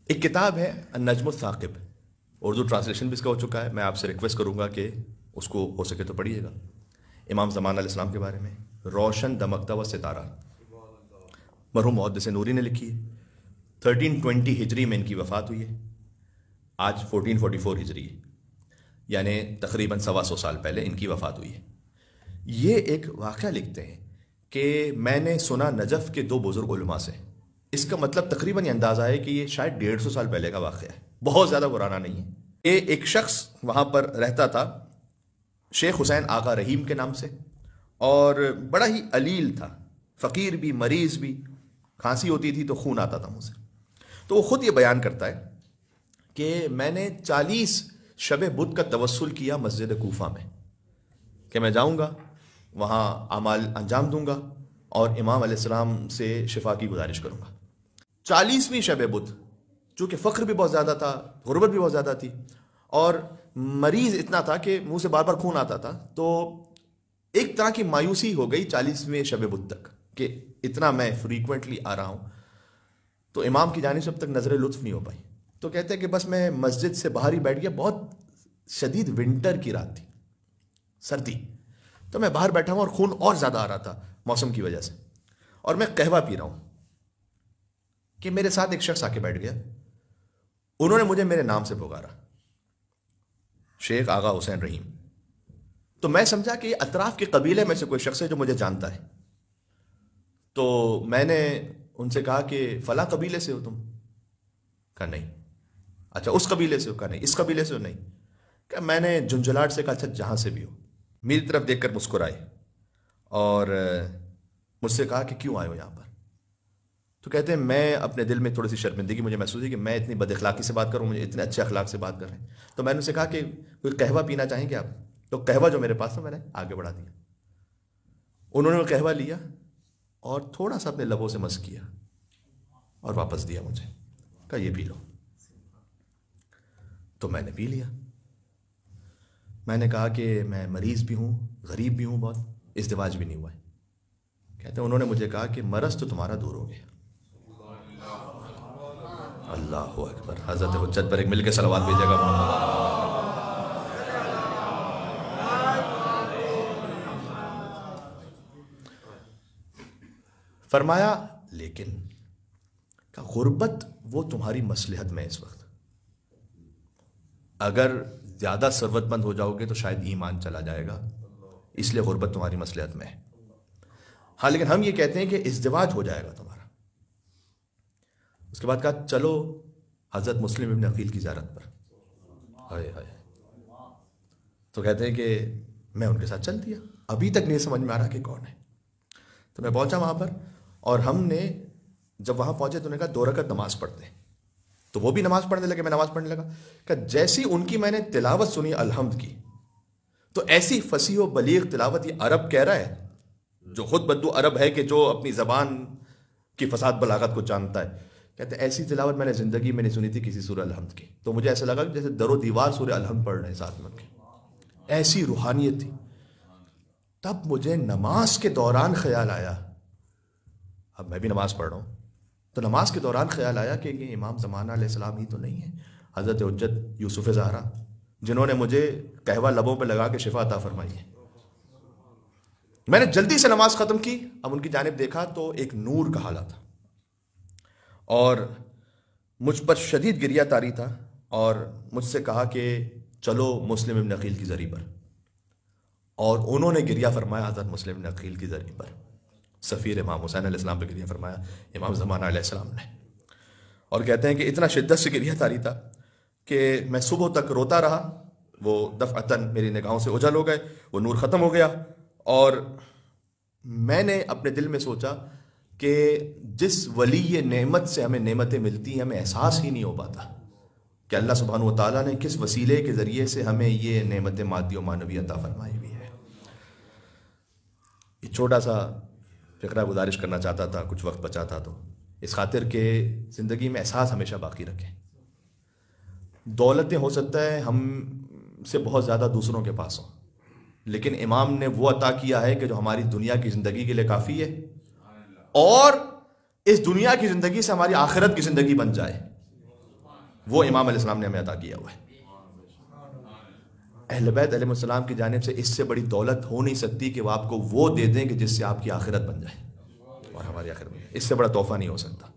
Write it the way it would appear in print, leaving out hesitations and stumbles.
ایک کتاب ہے النجم الثاقب، اردو ٹرانسلیشن بھی اس کا ہو چکا ہے، میں آپ سے ریکویسٹ کروں گا کہ اس کو ہو سکے تو پڑھیے گا۔ امام زمان علیہ السلام کے بارے میں، روشن دمکتا و ستارہ، مرحوم محدث نوری نے لکھی ہے۔ 1320 ہجری میں ان کی وفات ہوئی ہے، آج 1444 ہجری ہے، یعنی تقریباً 125 سال پہلے ان کی وفات ہوئی ہے۔ یہ ایک واقعہ لکھتے ہیں کہ میں نے سنا نجف کے دو بزرگ علماء سے، اس کا مطلب تقریباً یہ اندازہ ہے کہ یہ شاید 150 سال پہلے کا واقعہ ہے، بہت زیادہ پرانا نہیں ہے۔ یہ ایک شخص وہاں پر رہتا تھا شیخ حسین آغا رحیم کے نام سے، اور بڑا ہی علیل تھا، فقیر بھی، مریض بھی، کھانسی ہوتی تھی تو خون آتا تھا منہ سے۔ تو وہ خود یہ بیان کرتا ہے کہ میں نے 40 شب بدھ کا توسل کیا مسجد کوفہ میں، کہ میں جاؤں گا وہاں اعمال انجام دوں گا اور امام علیہ السلام سے شفا کی گزارش کروں گا۔ 40ویں شب بدھ، چونکہ فقر بھی بہت زیادہ تھا، غربت بھی بہت زیادہ تھی، اور مریض اتنا تھا کہ منہ سے بار بار خون آتا تھا، تو ایک طرح کی مایوسی ہو گئی 40ویں شب بدھ تک کہ اتنا میں فریکوینٹلی آ رہا ہوں، تو امام کی جانب سے اب تک نظر لطف نہیں ہو پائی۔ تو کہتے ہیں کہ بس میں مسجد سے باہر ہی بیٹھ گیا، بہت شدید ونٹر کی رات تھی، سردی، تو میں باہر بیٹھا ہوں اور خون اور زیادہ آ رہا تھا موسم کی وجہ سے، اور میں قہوہ پی رہا ہوں کہ میرے ساتھ ایک شخص آ کے بیٹھ گیا، انہوں نے مجھے میرے نام سے پکارا، شیخ آغا حسین رحیم۔ تو میں سمجھا کہ یہ اطراف کے قبیلے میں سے کوئی شخص ہے جو مجھے جانتا ہے، تو میں نے ان سے کہا کہ فلاں قبیلے سے ہو تم؟ کہا نہیں۔ اچھا اس قبیلے سے ہو؟ کہا نہیں۔ اس قبیلے سے ہو؟ نہیں۔ کہ میں نے جھنجھلاہٹ سے کہا اچھا جہاں سے بھی ہو۔ میری طرف دیکھ کر مسکرائے اور مجھ سے کہا کہ کیوں آئے ہو یہاں پر؟ تو کہتے ہیں میں اپنے دل میں تھوڑی سی شرمندگی مجھے محسوس ہوئی کہ میں اتنی بد اخلاقی سے بات کروں، مجھے اتنے اچھے اخلاق سے بات کر رہے ہیں۔ تو میں نے ان سے کہا کہ کوئی قہوہ پینا چاہیں گے آپ؟ تو قہوہ جو میرے پاس تھا میں نے آگے بڑھا دیا، انہوں نے وہ قہوہ لیا اور تھوڑا سا اپنے لبوں سے مس کیا اور واپس دیا مجھے، کہا یہ پی لو۔ تو میں نے پی لیا۔ میں نے کہا کہ میں مریض بھی ہوں، غریب بھی ہوں، بہت ازدواج بھی نہیں ہوا ہے۔ کہتے ہیں انہوں نے مجھے کہا کہ مرض تو تمہارا دور ہو گیا۔ اللہ اکبر، حضرت حجت پر ایک مل کے صلوات بھیجے گا محمد۔ فرمایا لیکن کہ غربت وہ تمہاری مصلحت میں اس وقت، اگر زیادہ ثروت مند ہو جاؤ گے تو شاید ایمان چلا جائے گا، اس لیے غربت تمہاری مصلحت میں ہے۔ ہاں لیکن ہم یہ کہتے ہیں کہ ازدواج ہو جائے گا تمہارا۔ اس کے بعد کہا چلو حضرت مسلم ابن عقیل کی زیارت پر۔ ہائے ہائے، تو کہتے ہیں کہ میں ان کے ساتھ چل دیا، ابھی تک نہیں سمجھ میں آ رہا کہ کون ہے۔ تو میں پہنچا وہاں پر، اور ہم نے جب وہاں پہنچے تو نے کہا 2 رکعت نماز پڑھتے ہیں، تو وہ بھی نماز پڑھنے لگے، میں نماز پڑھنے لگا۔ کہ جیسی ان کی میں نے تلاوت سنی الحمد کی، تو ایسی فصیح و بلیغ تلاوت، یہ عرب کہہ رہا ہے جو خود بدو عرب ہے، کہ جو اپنی زبان کی فصاحت بلاغت کو جانتا ہے، کہتے ہیں ایسی تلاوت میں نے زندگی میں نہیں سنی تھی کسی سورہ الحمد کی۔ تو مجھے ایسا لگا کہ جیسے در و دیوار سورہ الحمد پڑھ رہے ہیں ساتھ میں، ایسی روحانیت تھی۔ تب مجھے نماز کے دوران خیال آیا، اب میں بھی نماز پڑھ رہا ہوں، تو نماز کے دوران خیال آیا کہ یہ امام زمانہ علیہ السلام ہی تو نہیں ہے، حضرت حجت یوسف زہرا، جنہوں نے مجھے قہوہ لبوں پہ لگا کے شفا عطا فرمائی ہے۔ میں نے جلدی سے نماز ختم کی، اب ان کی جانب دیکھا تو ایک نور کا حالہ تھا، اور مجھ پر شدید گریہ طاری تھا، اور مجھ سے کہا کہ چلو مسلم ابن عقیل کی زری پر، اور انہوں نے گریہ فرمایا حضرت مسلم ابن عقیل کی زری پر، سفیر امام حسین علیہ السلام پہ گریہ فرمایا امام زمانہ علیہ السلام نے۔ اور کہتے ہیں کہ اتنا شدت سے گریہ طاری تھا کہ میں صبح تک روتا رہا، وہ دفعتاً میری نگاہوں سے اوجھل ہو گئے، وہ نور ختم ہو گیا، اور میں نے اپنے دل میں سوچا کہ جس ولی نعمت سے ہمیں نعمتیں ملتی ہیں ہمیں احساس ہی نہیں ہو پاتا کہ اللہ سبحانہ و تعالیٰ نے کس وسیلے کے ذریعے سے ہمیں یہ نعمت مادی و معنوی عطا فرمائی ہوئی ہے۔ یہ چھوٹا سا فقرہ گزارش کرنا چاہتا تھا، کچھ وقت بچا تھا، تو اس خاطر کہ زندگی میں احساس ہمیشہ باقی رکھیں۔ دولتیں ہو سکتا ہے ہم سے بہت زیادہ دوسروں کے پاس ہوں، لیکن امام نے وہ عطا کیا ہے کہ جو ہماری دنیا کی زندگی کے لیے کافی ہے، اور اس دنیا کی زندگی سے ہماری آخرت کی زندگی بن جائے۔ وہ امام علیہ السلام نے ہمیں عطا کیا ہوا ہے۔ اہل بیت علیہ السلام کی جانب سے اس سے بڑی دولت ہو نہیں سکتی کہ وہ آپ کو وہ دے دیں کہ جس سے آپ کی آخرت بن جائے اور ہماری آخرت بن جائے، اس سے بڑا تحفہ نہیں ہو سکتا۔